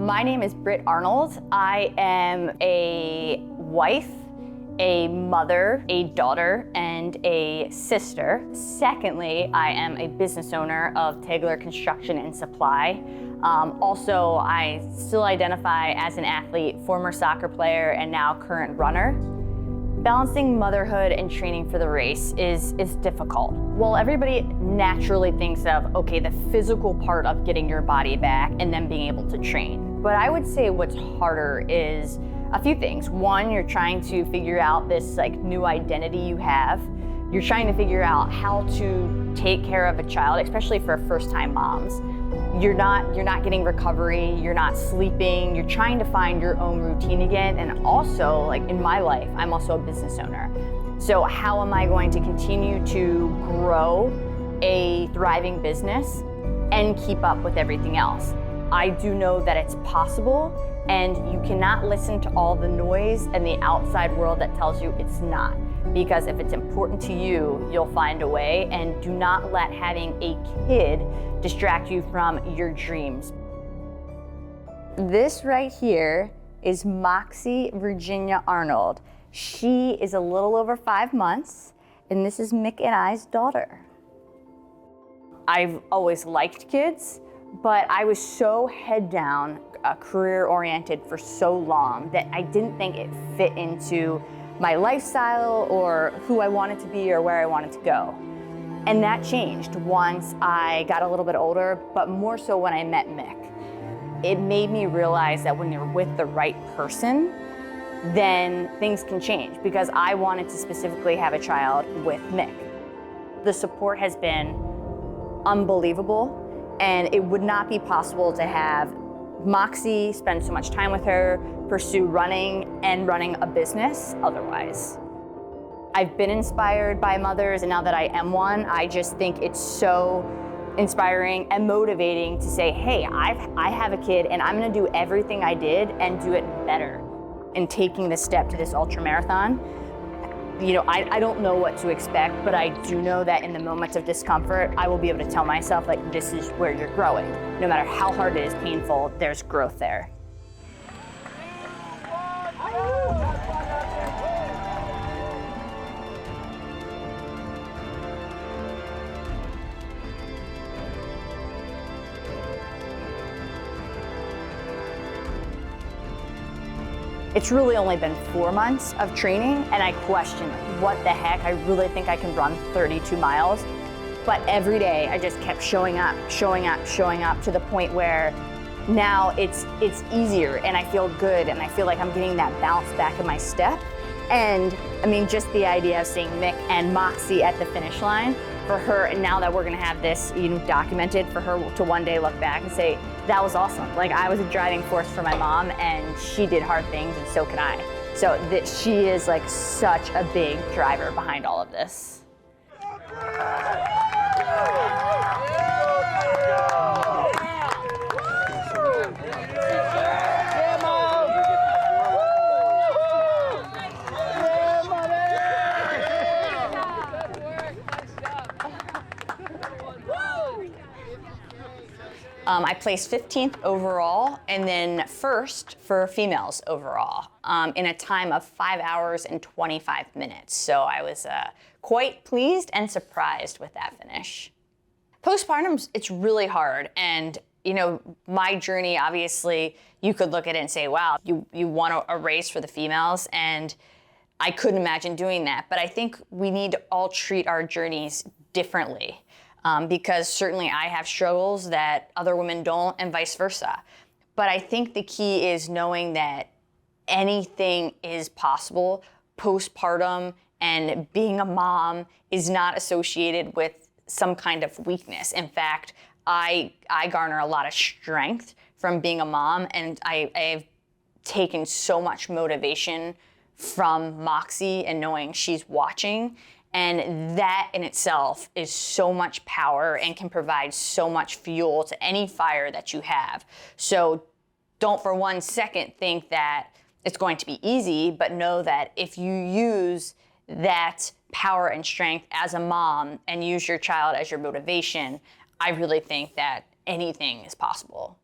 My name is Britt Arnold. I am a wife, a mother, a daughter, and a sister. Secondly, I am a business owner of Tegeler Construction and Supply. Also, I still identify as an athlete, former soccer player, and now current runner. Balancing motherhood and training for the race is difficult. Well, everybody naturally thinks of, okay, the physical part of getting your body back and then being able to train. But I would say what's harder is a few things. One, you're trying to figure out this new identity you have. You're trying to figure out how to take care of a child, especially for first-time moms. You're not getting recovery, you're not sleeping, you're trying to find your own routine again. And also, in my life, I'm also a business owner. So how am I going to continue to grow a thriving business and keep up with everything else? I do know that it's possible, and you cannot listen to all the noise and the outside world that tells you it's not. Because if it's important to you, you'll find a way, and do not let having a kid distract you from your dreams. This right here is Moxy Virginia Arnold. She is a little over 5 months, and this is Mick and I's daughter. I've always liked kids, but I was so head down, career-oriented for so long that I didn't think it fit into my lifestyle or who I wanted to be or where I wanted to go. And that changed once I got a little bit older, but more so when I met Mick. It made me realize that when you're with the right person, then things can change, because I wanted to specifically have a child with Mick. The support has been unbelievable, and it would not be possible to have Moxy spend so much time with her, pursue running and running a business otherwise. I've been inspired by mothers, and now that I am one, I just think it's so inspiring and motivating to say, hey, I have a kid and I'm gonna do everything I did and do it better. In taking this step to this ultramarathon, I don't know what to expect, but I do know that in the moments of discomfort, I will be able to tell myself, this is where you're growing. No matter how hard it is, painful, there's growth there. It's really only been 4 months of training, and I question, what the heck? I really think I can run 32 miles. But every day I just kept showing up to the point where now it's easier, and I feel good, and I feel like I'm getting that bounce back in my step. And just the idea of seeing Mick and Moxy at the finish line, for her, and now that we're gonna have this documented, for her to one day look back and say, that was awesome. I was a driving force for my mom, and she did hard things, and so can I. So she is such a big driver behind all of this. I placed 15th overall, and then first for females overall, in a time of 5 hours and 25 minutes. So I was quite pleased and surprised with that finish. Postpartum, it's really hard, and my journey, obviously, you could look at it and say, wow, you won a race for the females, and I couldn't imagine doing that. But I think we need to all treat our journeys differently. Because certainly I have struggles that other women don't, and vice versa. But I think the key is knowing that anything is possible. Postpartum and being a mom is not associated with some kind of weakness. In fact, I garner a lot of strength from being a mom, and I've taken so much motivation from Moxy and knowing she's watching. And that in itself is so much power and can provide so much fuel to any fire that you have. So don't for 1 second think that it's going to be easy, but know that if you use that power and strength as a mom and use your child as your motivation, I really think that anything is possible.